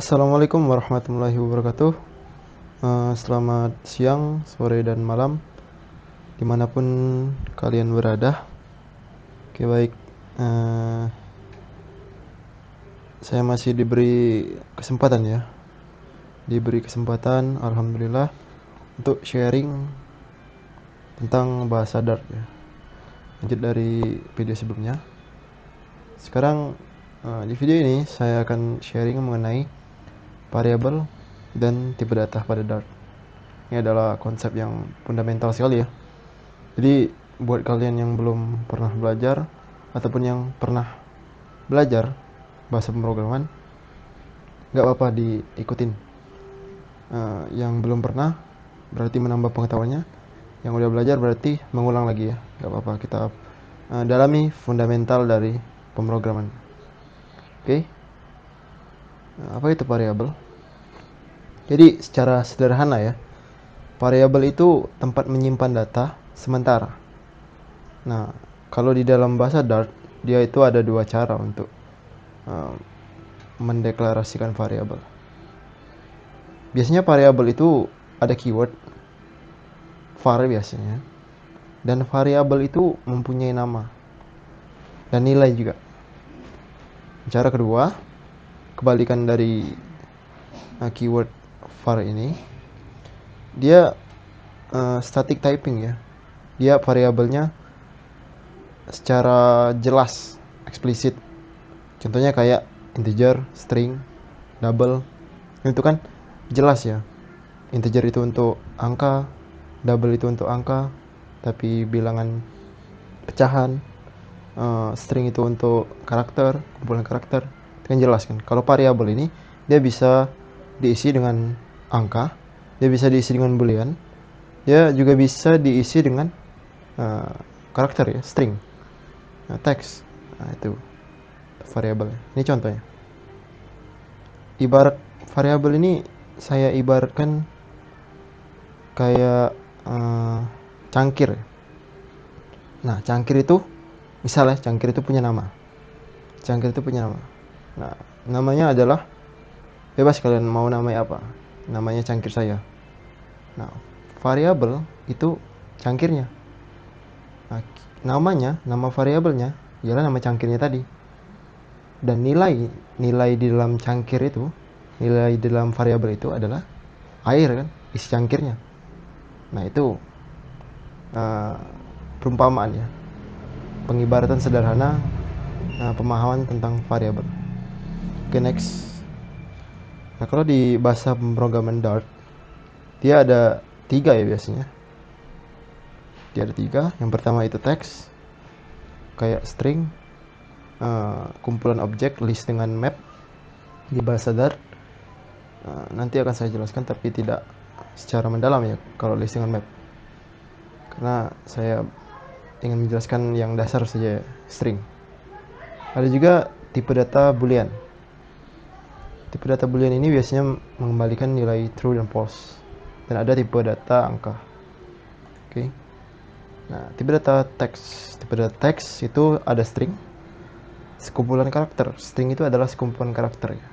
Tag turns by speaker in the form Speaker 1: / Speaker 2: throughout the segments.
Speaker 1: Assalamualaikum warahmatullahi wabarakatuh. Selamat siang, sore, dan malam dimanapun kalian berada. Oke, baik. Eh, saya masih diberi kesempatan, alhamdulillah, untuk sharing tentang bahasa Dart ya. Lanjut dari video sebelumnya. Sekarang di video ini saya akan sharing mengenai variabel dan tipe data pada Dart. Ini adalah konsep yang fundamental sekali ya. Jadi buat kalian yang belum pernah belajar ataupun yang pernah belajar bahasa pemrograman, nggak apa-apa diikutin. Yang belum pernah berarti menambah pengetahuannya. Yang udah belajar berarti mengulang lagi ya. Nggak apa-apa, kita dalami fundamental dari pemrograman. Oke. Apa itu variabel? Jadi secara sederhana ya, variabel itu tempat menyimpan data sementara. Nah, kalau di dalam bahasa Dart, dia itu ada dua cara untuk mendeklarasikan variabel. Biasanya variabel itu ada keyword var biasanya, dan variabel itu mempunyai nama dan nilai juga. Cara kedua, kebalikan dari keyword var ini, dia static typing ya. Dia variabelnya secara jelas, eksplisit. Contohnya kayak integer, string, double. Itu kan jelas ya. Integer itu untuk angka, double itu untuk angka, tapi bilangan pecahan. String itu untuk karakter, kumpulan karakter. Itu kan jelas kan. Kalau variabel ini dia bisa diisi dengan angka, dia bisa diisi dengan boolean, dia juga bisa diisi dengan karakter ya, string, teks. Nah, itu variabel. Ini contohnya. Ibarat variabel ini saya ibaratkan kayak cangkir. Nah, cangkir itu misalnya cangkir itu punya nama. Cangkir itu punya nama. Nah, namanya adalah bebas kalian mau namanya apa. Namanya cangkir saya. Nah, variabel itu cangkirnya. Nah, nama variabelnya ialah nama cangkirnya tadi. Dan nilai di dalam cangkir itu, nilai di dalam variabel itu adalah air kan, isi cangkirnya. Nah, itu perumpamaan ya, pengibaratan sederhana pemahaman tentang variabel. Oke, next. Nah, kalau di bahasa pemrograman Dart, dia ada 3 ya biasanya. Dia ada 3. Yang pertama itu teks, kayak string, kumpulan objek, list dengan map di bahasa Dart. Nanti akan saya jelaskan, tapi tidak secara mendalam ya kalau list dengan map, karena saya ingin menjelaskan yang dasar saja, string. Ada juga tipe data boolean. Tipe data boolean ini biasanya mengembalikan nilai true dan false. Dan ada tipe data angka. Oke. Nah, tipe data teks. Tipe data teks itu ada string, sekumpulan karakter. String itu adalah sekumpulan karakter ya.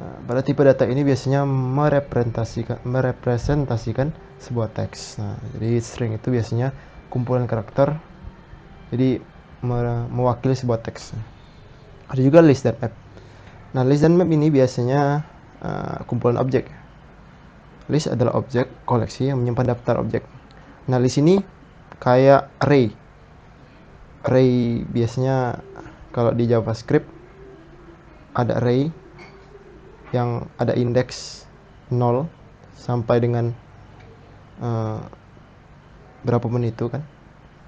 Speaker 1: Nah, pada tipe data ini biasanya merepresentasikan sebuah teks. Nah, jadi string itu biasanya kumpulan karakter, jadi mewakili sebuah teks. Ada juga list dan map. Nah, list dan map ini biasanya kumpulan objek. List adalah objek koleksi yang menyimpan daftar objek. Nah, list ini kayak array. Array biasanya kalau di JavaScript ada array yang ada indeks 0 sampai dengan berapa menit itu kan.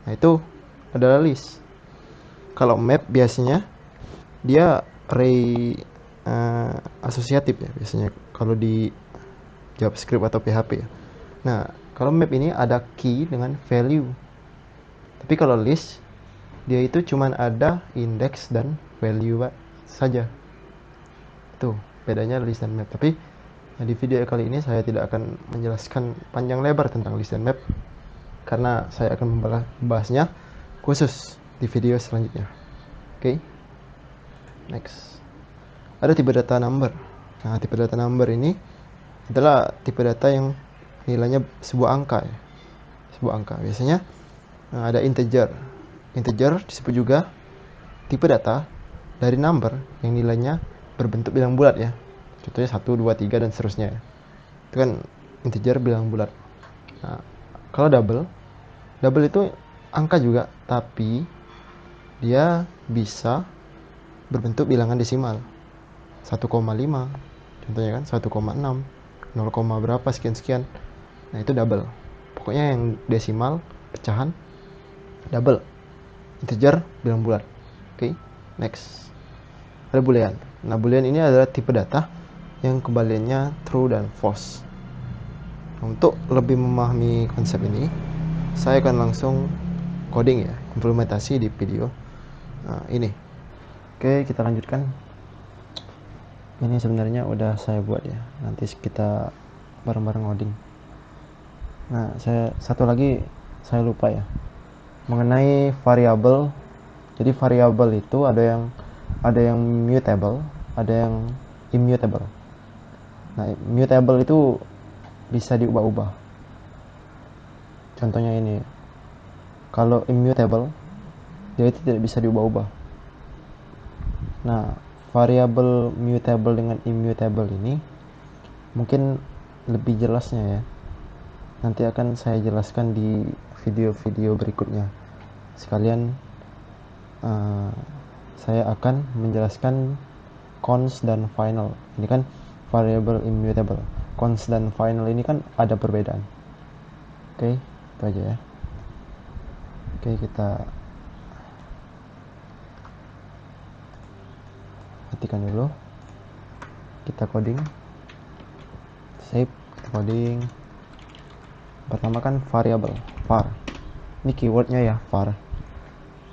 Speaker 1: Nah, itu adalah list. Kalau map biasanya dia array asosiatif ya biasanya kalau di JavaScript atau PHP ya. Nah, kalau map ini ada key dengan value. Tapi kalau list dia itu cuman ada indeks dan value saja. Itu bedanya list dan map. Tapi di video kali ini saya tidak akan menjelaskan panjang lebar tentang list dan map, karena saya akan membahasnya khusus di video selanjutnya. Oke. Next. Ada tipe data number. Nah, tipe data number ini adalah tipe data yang nilainya sebuah angka ya. Sebuah angka. Biasanya ada integer. Integer disebut juga tipe data dari number yang nilainya berbentuk bilang bulat ya. Contohnya 1, 2, 3 dan seterusnya. Itu kan integer bilang bulat. Nah, kalau double itu angka juga, tapi dia bisa berbentuk bilangan desimal. 1,5 contohnya kan, 1,6, 0, berapa sekian-sekian. Nah, itu double. Pokoknya yang desimal, pecahan, double. Integer, bilang bulat. Oke, next. Ada boolean. Nah, boolean ini adalah tipe data yang kembaliannya true dan false. Nah, untuk lebih memahami konsep ini, saya akan langsung coding ya, implementasi di video ini. Oke, kita lanjutkan. Ini sebenarnya udah saya buat ya. Nanti kita bareng-bareng coding. Nah, satu lagi saya lupa ya. Mengenai variabel. Jadi variabel itu ada yang mutable, ada yang immutable. Nah, mutable itu bisa diubah-ubah. Contohnya ini. Kalau immutable, dia itu tidak bisa diubah-ubah. Nah, variabel mutable dengan immutable ini mungkin lebih jelasnya ya. Nanti akan saya jelaskan di video-video berikutnya. Sekalian saya akan menjelaskan cons dan final. Ini kan variable immutable. Cons dan final ini kan ada perbedaan. Oke, itu aja ya. Oke, kita matikan dulu. Kita coding. Save, kita coding. Pertama kan variable, var. Ini keywordnya ya, var.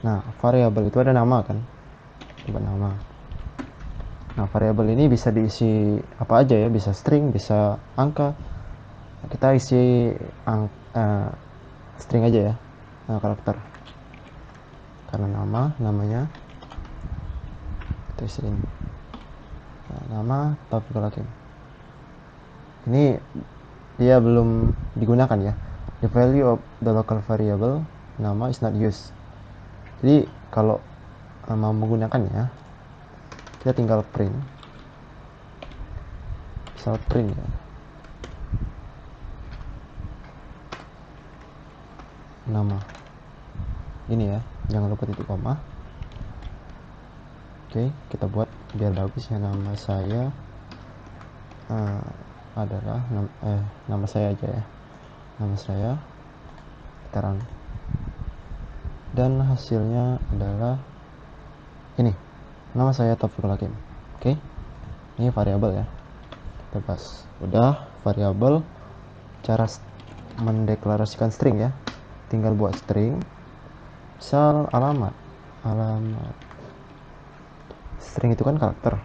Speaker 1: Nah, variable itu ada nama kan? Coba nama. Nah, variabel ini bisa diisi apa aja ya, bisa string, bisa angka. Kita isi string aja ya, karakter. Karena namanya kita isi ini. Nama Taufikul Hakim. Ini dia belum digunakan ya. The value of the local variable nama is not used. Jadi kalau mau menggunakannya, kita tinggal print. Misal print ya. Nama. Ini ya, jangan lupa titik koma. Oke, kita buat biar bagus ya. Nama saya adalah nama saya aja ya. Nama saya Teran. Dan hasilnya adalah ini. Nama saya Taufikul Hakim. Oke. Ini variabel ya. Bebas. Udah variabel. Cara mendeklarasikan string ya. Tinggal buat string. Misal alamat. String itu kan karakter.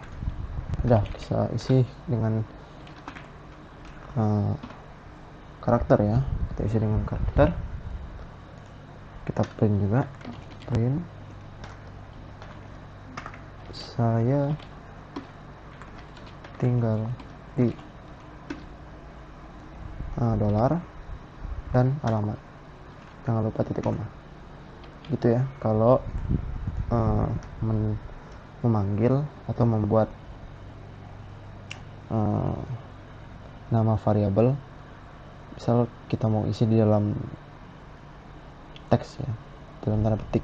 Speaker 1: Udah bisa isi dengan karakter ya. Kita isi dengan karakter. Kita print juga. Print. Saya tinggal di dolar dan alamat. Jangan lupa titik koma. Gitu ya. Kalau memanggil atau membuat nama variabel, misal kita mau isi di dalam teks ya, dalam tanda petik.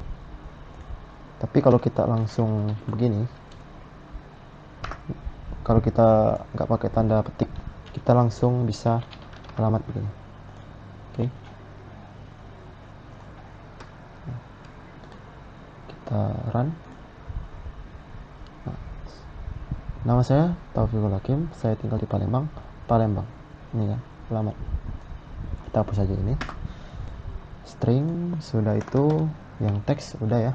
Speaker 1: Tapi kalau kita langsung begini, kalau kita nggak pakai tanda petik, kita langsung bisa alamat begini. Oke. Kita run. Nama saya Taufikul Hakim, saya tinggal di Palembang. Ini kan alamat. Kita hapus saja ini. String sudah, itu yang teks udah ya.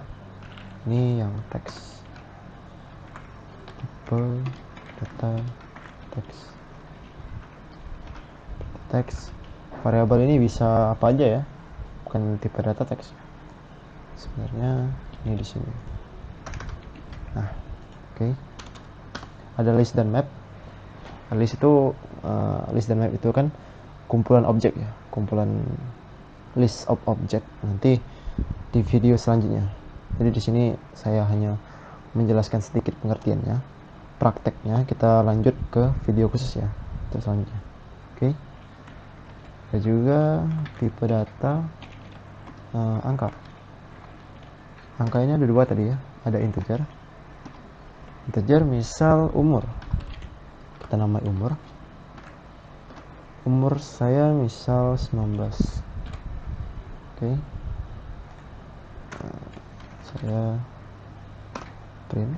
Speaker 1: Ini yang teks. Tipe data teks. Variabel ini bisa apa aja ya? Bukan tipe data teks. Sebenarnya ini di sini. Nah, oke. Ada list dan map. List itu list dan map itu kan kumpulan objek ya, kumpulan list of object nanti di video selanjutnya. Jadi di sini saya hanya menjelaskan sedikit pengertiannya. Prakteknya kita lanjut ke video khusus ya untuk selanjutnya. Oke. Ada juga tipe data angka. Angkanya ada dua tadi ya, ada integer. Integer misal umur. Kita namai umur. Umur saya misal 19. Oke. Saya print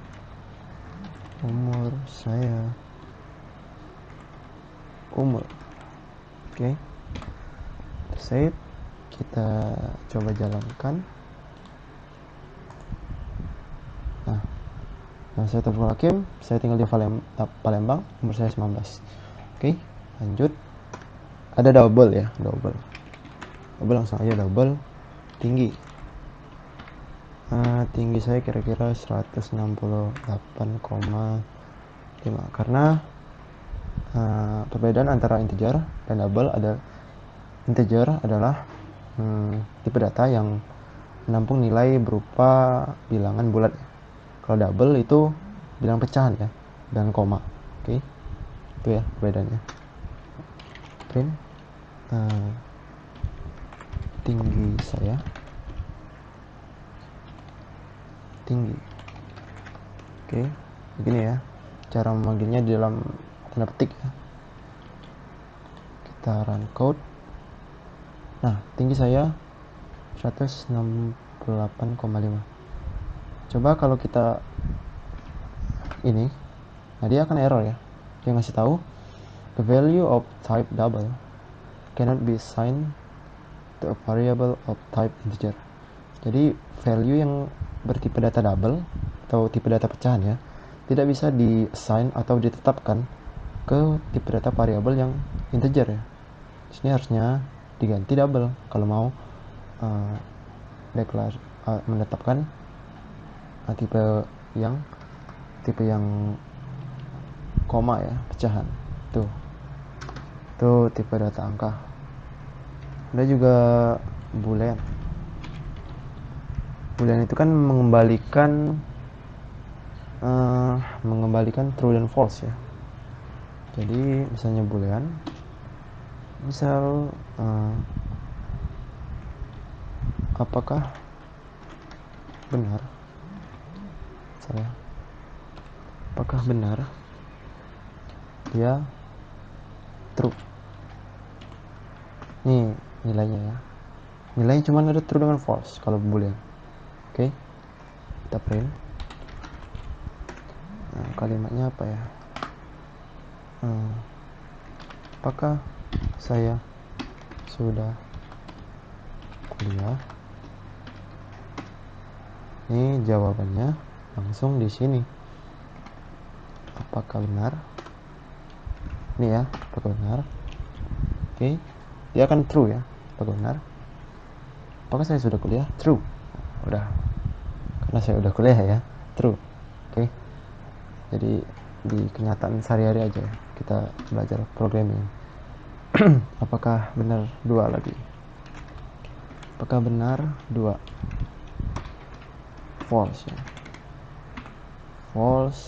Speaker 1: umur saya umur. Oke. Save. Kita coba jalankan. Nah, saya telepon Hakim, saya tinggal di Palembang, umur saya 19. Oke, lanjut. Ada double ya, double langsung aja double. Tinggi saya kira-kira 168,5 karena perbedaan antara integer dan double ada integer adalah tipe data yang menampung nilai berupa bilangan bulat. Kalau double itu bilang pecahan ya, dan koma. Oke, itu ya bedanya. Print tinggi saya, tinggi. Oke, begini ya cara memanggilnya di dalam tanda petik ya. Kita run code. Nah, tinggi saya 168,5. Coba kalau kita ini, nah dia akan error ya. Dia ngasih tahu the value of type double cannot be assigned to a variable of type integer. Jadi value yang bertipe data double atau tipe data pecahan ya, tidak bisa di-assign atau ditetapkan ke tipe data variabel yang integer ya. Di sini harusnya diganti double kalau mau menetapkan tipe yang koma ya, pecahan. Tuh tipe data angka. Ada juga boolean. Boolean itu kan mengembalikan true dan false ya. Jadi misalnya boolean, misal apakah benar, apakah benar dia true. Nih nilainya ya, nilainya cuma ada true dengan false kalau boolean. Oke, kita print. Nah, kalimatnya apa ya, apakah saya sudah kuliah. Ini jawabannya langsung di sini. Apakah benar? Ini ya, apakah benar? Oke, dia akan true ya. Apakah benar? Apakah saya sudah kuliah? True. Udah, karena saya udah kuliah ya, true. Oke, jadi di kenyataan sehari-hari aja ya, kita belajar programming. Apakah benar 2 lagi? Apakah benar 2? False ya. False.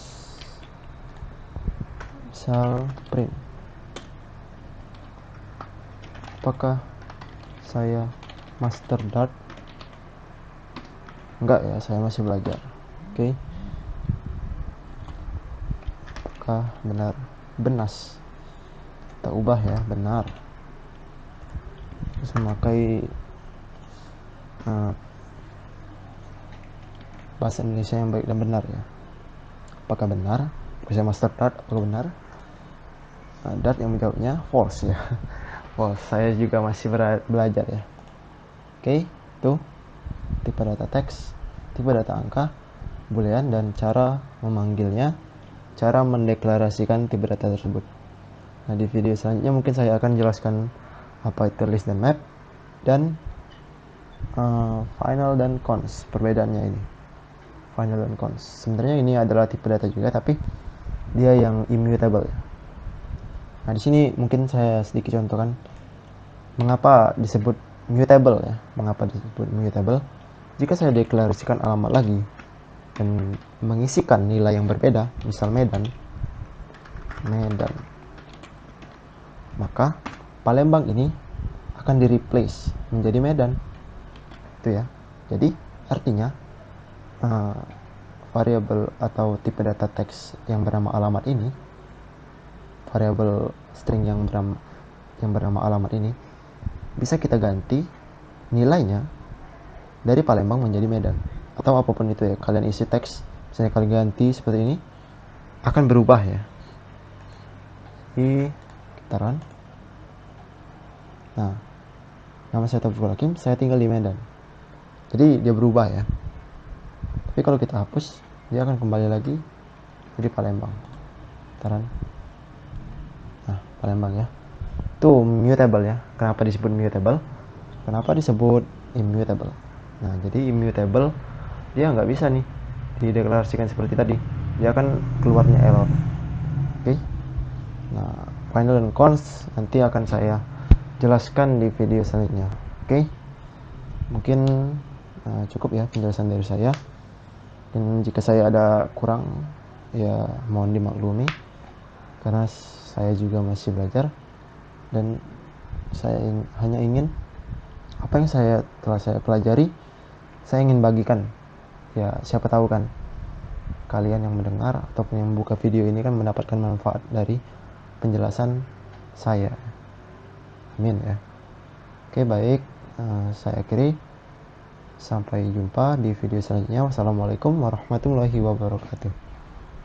Speaker 1: Misal print. Apakah saya master Dart? Enggak ya, saya masih belajar. Oke. Apakah benar? Benas. Kita ubah ya, benar. Terus memakai bahasa Indonesia yang baik dan benar ya. Apakah benar? Saya master Dart, apakah benar? Dart yang menjawabnya false ya. False. Saya juga masih belajar ya. Oke, tuh tipe data teks, tipe data angka, boolean, dan cara memanggilnya, cara mendeklarasikan tipe data tersebut. Nah, di video selanjutnya mungkin saya akan jelaskan apa itu list dan map, dan final dan cons, perbedaannya ini. Final dan cons. Sebenarnya ini adalah tipe data juga, tapi dia yang immutable ya. Nah, di sini mungkin saya sedikit contohkan mengapa disebut mutable ya. Mengapa disebut mutable? Jika saya deklarasikan alamat lagi dan mengisikan nilai yang berbeda, misal Medan, maka Palembang ini akan di replace menjadi Medan, itu ya. Jadi artinya variabel atau tipe data teks yang bernama alamat ini, variabel string yang bernama alamat ini bisa kita ganti nilainya dari Palembang menjadi Medan, atau apapun itu ya. Kalian isi teks, misalnya kalian ganti seperti ini, akan berubah ya. Kita run. Nah, nama saya Taufikul Hakim, saya tinggal di Medan, jadi dia berubah ya. Tapi kalau kita hapus, dia akan kembali lagi jadi Palembang. Kita run. Nah, Palembang ya. Itu mutable ya. Kenapa disebut mutable? Kenapa disebut immutable? Nah, jadi immutable dia nggak bisa nih dideklarasikan seperti tadi. Dia akan keluarnya error. Oke. Nah, final dan cons nanti akan saya jelaskan di video selanjutnya. Oke. Mungkin cukup ya penjelasan dari saya. Dan jika saya ada kurang, ya mohon dimaklumi, karena saya juga masih belajar dan saya hanya ingin apa yang telah saya pelajari, saya ingin bagikan. Ya, siapa tahu kan kalian yang mendengar ataupun yang membuka video ini kan mendapatkan manfaat dari penjelasan saya. Amin ya. Oke, baik, saya akhiri. Sampai jumpa di video selanjutnya. Wassalamualaikum warahmatullahi wabarakatuh.